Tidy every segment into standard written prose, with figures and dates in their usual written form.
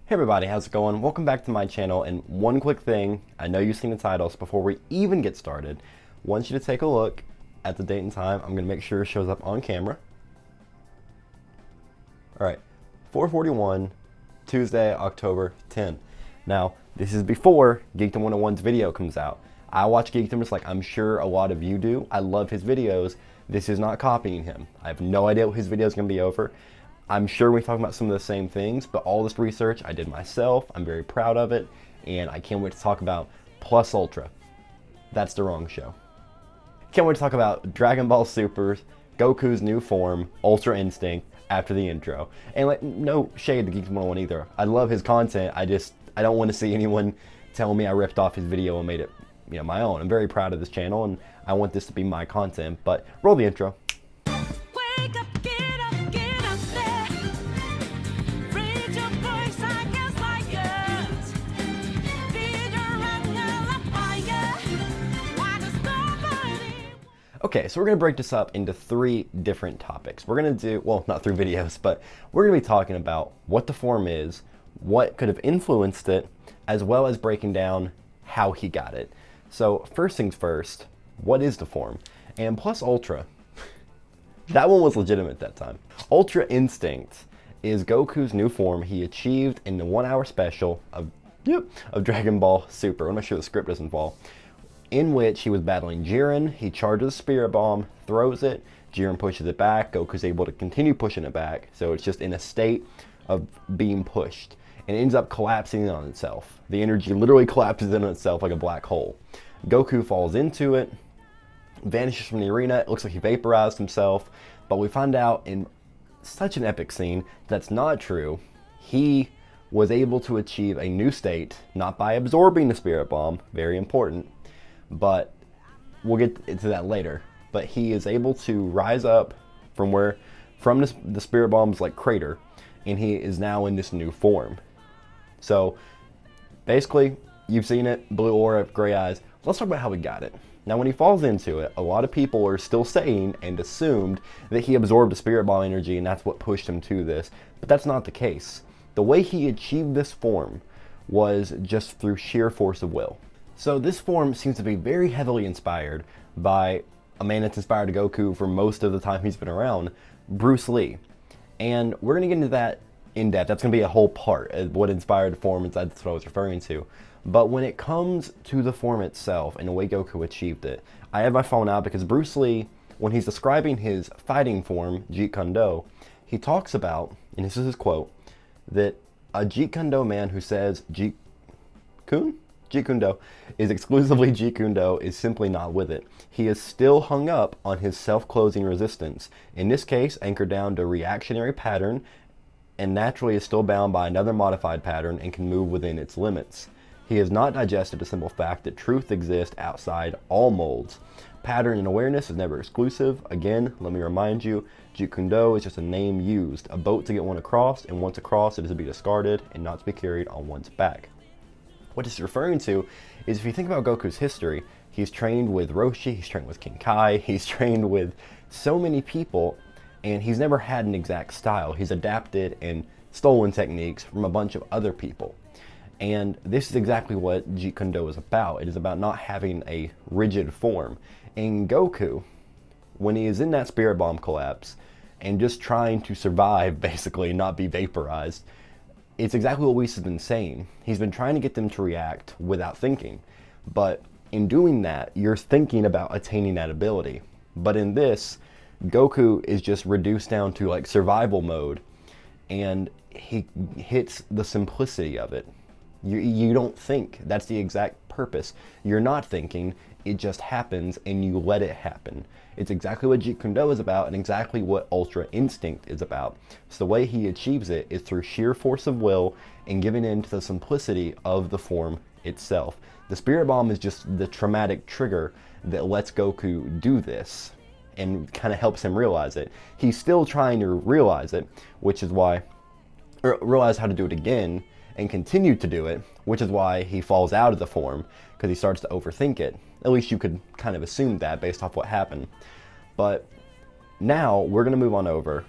Hey everybody, how's it going? Welcome back to my channel, and one quick thing, I know you've seen the titles. Before we even get started, I want you to take a look at the date and time. I'm going to make sure it shows up on camera. Alright, 4:41, Tuesday, October 10th. Now, this is before Geekdom 101's video comes out. I watch Geekdom just like I'm sure a lot of you do. I love his videos. This is not copying him. I have no idea what his video is going to be over. I'm sure we're talking about some of the same things, but all this research I did myself. I'm very proud of it, and I can't wait to talk about Plus Ultra. That's the wrong show. Can't wait to talk about Dragon Ball Super's Goku's new form, Ultra Instinct, after the intro. And like, no shade to Geeks 101 either. I love his content. I don't want to see anyone tell me I ripped off his video and made it, my own. I'm very proud of this channel, and I want this to be my content. But roll the intro. Okay, so we're going to break this up into three different topics. We're going to do, well, not through videos, but we're going to be talking about what the form is, what could have influenced it, as well as breaking down how he got it. So first things first, what is the form? And Plus Ultra, that one was legitimate that time. Ultra Instinct is Goku's new form he achieved in the 1 hour special of Dragon Ball Super. I want to make sure the script doesn't fall. In which he was battling Jiren. He charges a Spirit Bomb, throws it, Jiren pushes it back, Goku's able to continue pushing it back, so it's just in a state of being pushed, and it ends up collapsing in on itself. The energy literally collapses in on itself like a black hole. Goku falls into it, vanishes from the arena, it looks like he vaporized himself, but we find out in such an epic scene that's not true. He was able to achieve a new state, not by absorbing the Spirit Bomb, very important, but we'll get into that later. But he is able to rise up from the Spirit Bomb's like crater, and he is now in this new form. So basically, you've seen it, blue aura, gray eyes. Let's talk about how he got it. Now, when he falls into it, a lot of people are still saying and assumed that he absorbed the Spirit Bomb energy and that's what pushed him to this, but that's not the case. The way he achieved this form was just through sheer force of will. So this form seems to be very heavily inspired by a man that's inspired Goku for most of the time he's been around, Bruce Lee. And we're going to get into that in depth. That's going to be a whole part of what inspired the form, and that's what I was referring to. But when it comes to the form itself and the way Goku achieved it, I have my phone out because Bruce Lee, when he's describing his fighting form, Jeet Kune, he talks about, and this is his quote, that a Jeet Kune man who says Jeet Kune is exclusively Jeet Kune is simply not with it. He is still hung up on his self-closing resistance, in this case anchored down to a reactionary pattern, and naturally is still bound by another modified pattern and can move within its limits. He has not digested the simple fact that truth exists outside all molds. Pattern and awareness is never exclusive. Again, let me remind you, Jeet Kune is just a name used, a boat to get one across, and once across it is to be discarded and not to be carried on one's back. What it's referring to is, if you think about Goku's history, he's trained with Roshi, he's trained with King Kai, he's trained with so many people, and he's never had an exact style. He's adapted and stolen techniques from a bunch of other people. And this is exactly what Jeet Kune is about. It is about not having a rigid form. And Goku, when he is in that Spirit Bomb collapse and just trying to survive, basically, not be vaporized, it's exactly what Whis has been saying. He's been trying to get them to react without thinking. But in doing that, you're thinking about attaining that ability. But in this, Goku is just reduced down to like survival mode, and he hits the simplicity of it. You don't think. That's the exact purpose. You're not thinking. It just happens, and you let it happen. It's exactly what Jeet Kune is about, and exactly what Ultra Instinct is about. So the way he achieves it is through sheer force of will and giving in to the simplicity of the form itself. The Spirit Bomb is just the traumatic trigger that lets Goku do this and kind of helps him realize it. He's still trying to realize it, which is why, or realize how to do it again and continue to do it, which is why he falls out of the form, because he starts to overthink it. At least you could kind of assume that based off what happened. But now we're going to move on over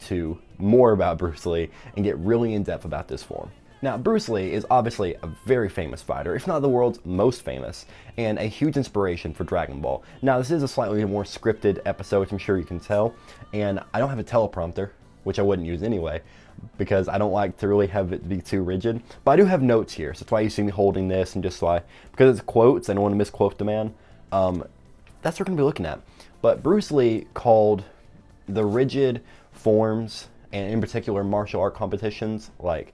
to more about Bruce Lee and get really in depth about this form. Now, Bruce Lee is obviously a very famous fighter, if not the world's most famous, and a huge inspiration for Dragon Ball. Now, this is a slightly more scripted episode, which I'm sure you can tell, and I don't have a teleprompter, which I wouldn't use anyway, because I don't like to really have it be too rigid. But I do have notes here, so that's why you see me holding this, and just why, because it's quotes, I don't want to misquote the man. That's what we're going to be looking at. But Bruce Lee called the rigid forms, and in particular martial art competitions, like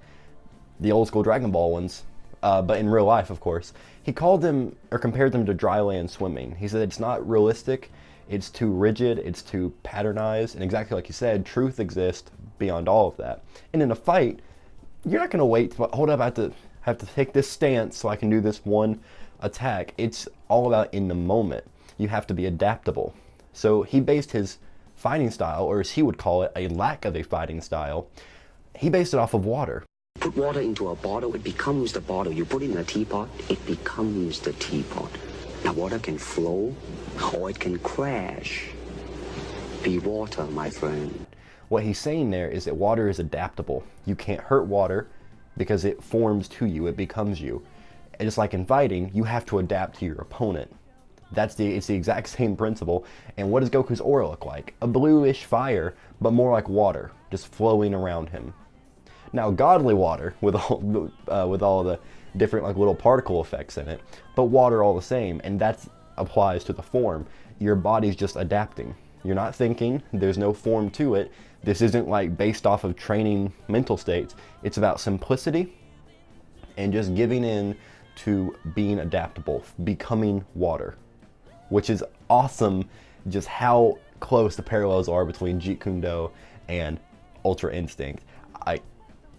the old school Dragon Ball ones, but in real life, of course, he called them, or compared them to dry land swimming. He said it's not realistic, it's too rigid, it's too patternized, and exactly like you said, truth exists beyond all of that. And in a fight, you're not going to wait to, hold up, I have to take this stance so I can do this one attack. It's all about in the moment. You have to be adaptable. So he based his fighting style, or as he would call it, a lack of a fighting style, he based it off of water. Put water into a bottle, it becomes the bottle. You put it in a teapot, it becomes the teapot. Now water can flow, or it can crash. Be water, my friend. What he's saying there is that water is adaptable. You can't hurt water because it forms to you, it becomes you. And just like in fighting, you have to adapt to your opponent. It's the exact same principle. And what does Goku's aura look like? A bluish fire, but more like water, just flowing around him. Now, godly water with all the different like little particle effects in it, but water all the same, and that applies to the form. Your body's just adapting. You're not thinking. There's no form to it. This isn't like based off of training mental states. It's about simplicity and just giving in to being adaptable, becoming water, which is awesome. Just how close the parallels are between Jeet Kune and Ultra Instinct.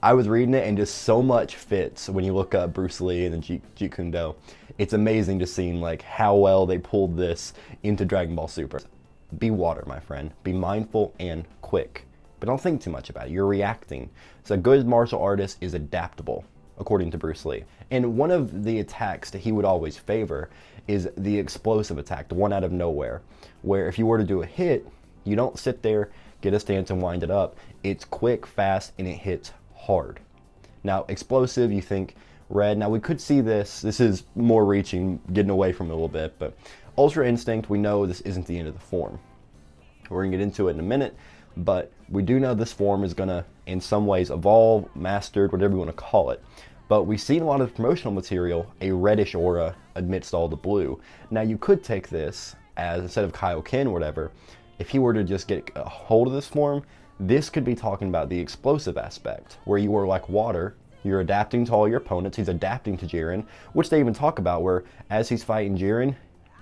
I was reading it, and just so much fits when you look up Bruce Lee and the Jeet Kune. It's amazing just seeing like how well they pulled this into Dragon Ball Super. Be water, my friend. Be mindful and quick, but don't think too much about it. You're reacting. So a good martial artist is adaptable, according to Bruce Lee. And one of the attacks that he would always favor is the explosive attack, the one out of nowhere, where if you were to do a hit, you don't sit there, get a stance and wind it up. It's quick, fast, and it hits hard. Now, explosive, you think red. Now, we could see this is more reaching, getting away from it a little bit, but Ultra Instinct, we know this isn't the end of the form. We're gonna get into it in a minute, but we do know this form is gonna, in some ways, evolve, mastered, whatever you wanna call it. But we've seen a lot of promotional material, a reddish aura amidst all the blue. Now, you could take this as, instead of Kaioken or whatever, if he were to just get a hold of this form, this could be talking about the explosive aspect, where you are like water, you're adapting to all your opponents, he's adapting to Jiren, which they even talk about where as he's fighting Jiren,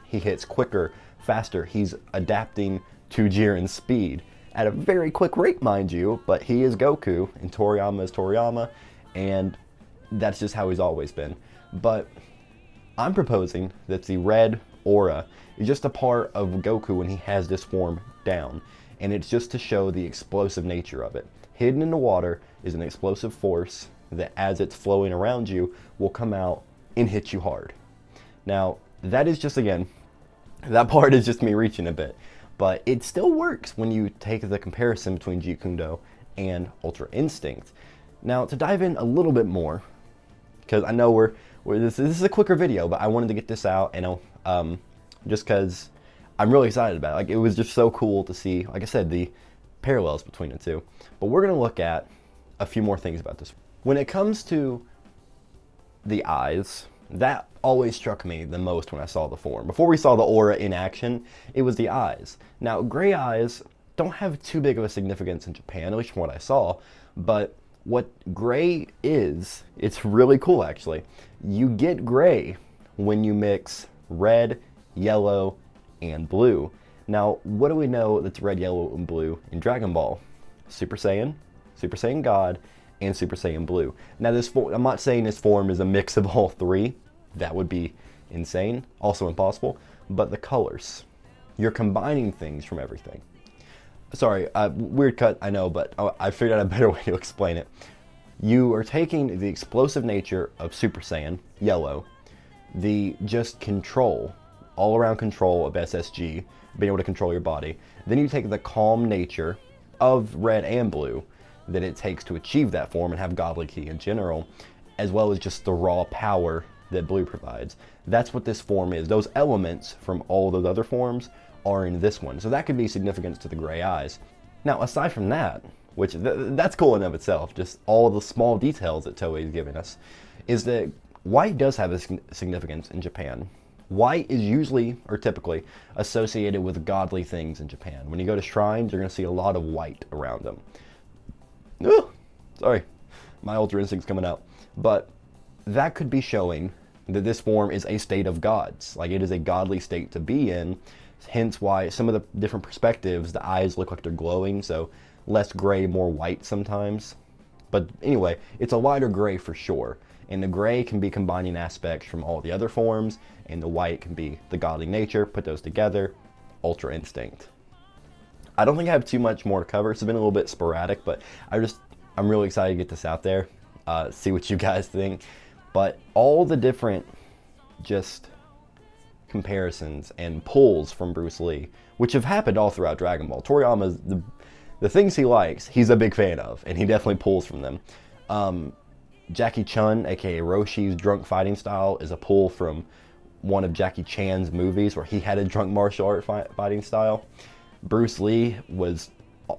he hits quicker, faster, he's adapting to Jiren's speed at a very quick rate, mind you, but he is Goku, and Toriyama is Toriyama, and that's just how he's always been. But I'm proposing that the red aura is just a part of Goku when he has this form down. And it's just to show the explosive nature of it. Hidden in the water is an explosive force that as it's flowing around you will come out and hit you hard. Now, that is just, again, that part is just me reaching a bit. But it still works when you take the comparison between Jeet Kune and Ultra Instinct. Now, to dive in a little bit more, because I know this is a quicker video, but I wanted to get this out, and just because I'm really excited about it. Like, it was just so cool to see, like I said, the parallels between the two. But we're going to look at a few more things about this. When it comes to the eyes, that always struck me the most when I saw the form. Before we saw the aura in action, it was the eyes. Now, gray eyes don't have too big of a significance in Japan, at least from what I saw, but what gray is, it's really cool actually. You get gray when you mix red, yellow, and blue. Now, what do we know that's red, yellow, and blue in Dragon Ball? Super Saiyan, Super Saiyan God, and Super Saiyan Blue. Now, I'm not saying this form is a mix of all three. That would be insane, also impossible. But the colors, you're combining things from everything. Sorry, weird cut, I know, but I figured out a better way to explain it. You are taking the explosive nature of Super Saiyan, yellow, the just control, all around control of SSG, being able to control your body. Then you take the calm nature of red and blue, that it takes to achieve that form and have godly ki in general, as well as just the raw power that blue provides. That's what this form is. Those elements from all those other forms are in this one. So that could be significant to the gray eyes. Now, aside from that, which that's cool in and of itself, just all the small details that Toei is giving us, is that white does have a significance in Japan. White is usually, or typically, associated with godly things in Japan. When you go to shrines, you're going to see a lot of white around them. Ooh, sorry, my Ultra Instinct's coming out. But that could be showing that this form is a state of gods. Like, it is a godly state to be in, hence why some of the different perspectives, the eyes look like they're glowing, so less gray, more white sometimes. But anyway, it's a lighter gray for sure. And the gray can be combining aspects from all the other forms, and the white can be the godly nature. Put those together, Ultra Instinct. I don't think I have too much more to cover. It's been a little bit sporadic, but I'm really excited to get this out there, see what you guys think. But all the different just comparisons and pulls from Bruce Lee, which have happened all throughout Dragon Ball. Toriyama's, the things he likes, he's a big fan of, and he definitely pulls from them. Jackie Chun, aka Roshi's drunk fighting style, is a pull from one of Jackie Chan's movies where he had a drunk martial art fighting style. Bruce Lee was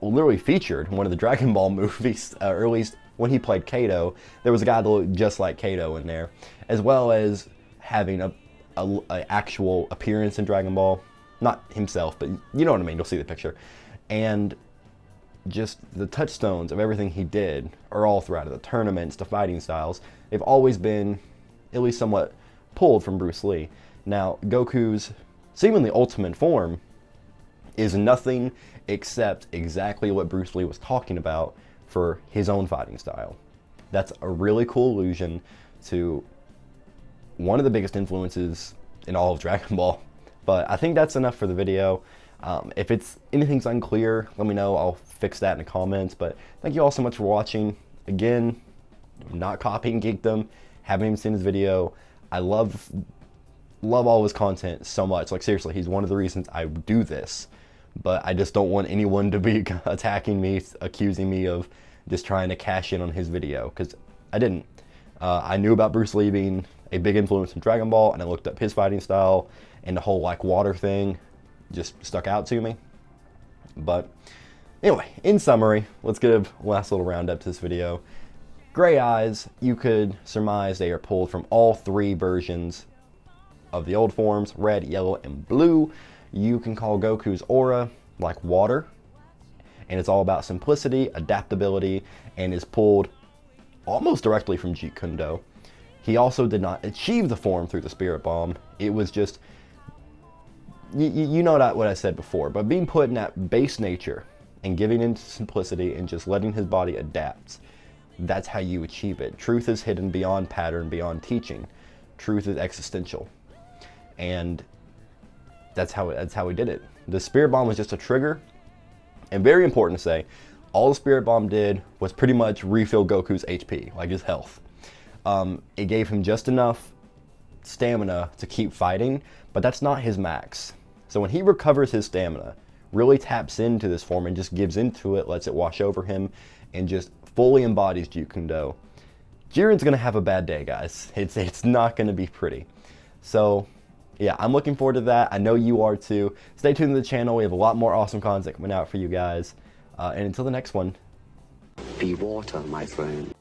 literally featured in one of the Dragon Ball movies, or at least when he played Kato. There was a guy that looked just like Kato in there, as well as having a actual appearance in Dragon Ball. Not himself, but you know what I mean, you'll see the picture. And just the touchstones of everything he did are all throughout the tournaments, the fighting styles. They've always been at least somewhat pulled from Bruce Lee. Now, Goku's seemingly ultimate form is nothing except exactly what Bruce Lee was talking about for his own fighting style. That's a really cool allusion to one of the biggest influences in all of Dragon Ball. But I think that's enough for the video. If anything's unclear, let me know. I'll fix that in the comments. But thank you all so much for watching. Again, not copying Geekdom. Haven't even seen his video. I love all of his content so much. Like, seriously, he's one of the reasons I do this. But I just don't want anyone to be attacking me, accusing me of just trying to cash in on his video, because I didn't. I knew about Bruce Lee being a big influence in Dragon Ball, and I looked up his fighting style, and the whole like water thing just stuck out to me. But anyway, in summary, let's give a last little roundup to this video. Gray eyes, you could surmise they are pulled from all three versions of the old forms, red, yellow, and blue. You can call Goku's aura like water, and it's all about simplicity, adaptability, and is pulled almost directly from Jeet Kune. He also did not achieve the form through the Spirit Bomb. It was just, you know what I said before, but being put in that base nature and giving into simplicity and just letting his body adapt, that's how you achieve it. Truth is hidden beyond pattern, beyond teaching. Truth is existential. And that's how he did it. The Spirit Bomb was just a trigger, and very important to say, all the Spirit Bomb did was pretty much refill Goku's HP, like his health. It gave him just enough stamina to keep fighting, but that's not his max. So when he recovers his stamina, really taps into this form and just gives into it, lets it wash over him, and just fully embodies Jeet Kune, Jiren's gonna have a bad day, guys. It's not gonna be pretty. So yeah, I'm looking forward to that. I know you are too. Stay tuned to the channel. We have a lot more awesome content coming out for you guys. And until the next one. Be water, my friend.